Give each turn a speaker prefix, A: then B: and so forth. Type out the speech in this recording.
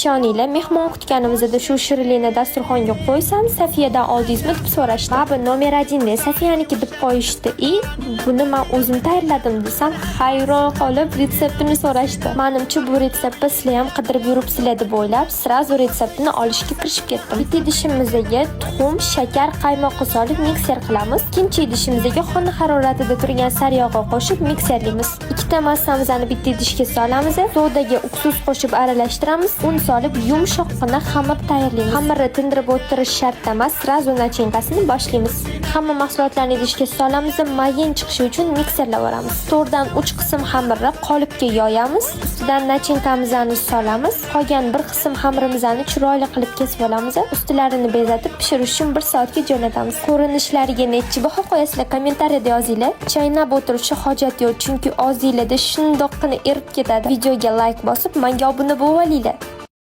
A: Ishoninglar, mehmon kutganimizda shu shirinlikni dasturxonga qo'ysam, Safiyadan oldingizmi deb so'rashdi. Baba nomer 1 de Safiyaniki deb qo'yishdi. Buni men o'zim tayyorladim desam, hayron qolib retseptini so'rashdi. Menimcha bu retseptni sizlar ham qidirib yuribsizlar deb o'ylab, srazu retseptini olishga kirishib ketdim. Bitta idishimizga tuxum, shakar, qaymoqni solib mikser qilamiz. Ikkinchi idishimizga xona haroratida turgan sariyog'ni qo'shib mikserlaymiz. Ikkita massamizni bitta idishga solamiz, sodaga uksus qo'shib aralashtiramiz. Un solib yumshoqqina xamir tayyorlaymiz. Xamirni tindirib o'tirish shart emas, srazu nachinkasini boshlaymiz. Hamma mahsulotlarni idishga solamiz, mayin chiqishi uchun mikserlab olamiz. 4 dan 3 qism xamirni qolipga yoyamiz. Ustidan nachinkamizni solamiz. Qolgan bir qism xamirimizni chiroyli qilib kesib olamiz. Ustilarini bezatib pishirish uchun 1 soatga jo'natamiz. Ko'rinishlariga necha baho qo'yasizlar, kommentariyada yozinglar. Chaynab o'tirishga hojat yo'q, chunki ozinglarda shundoqqina erib ketadi. Videoga like bosib, menga obuna bo'lib olinglar.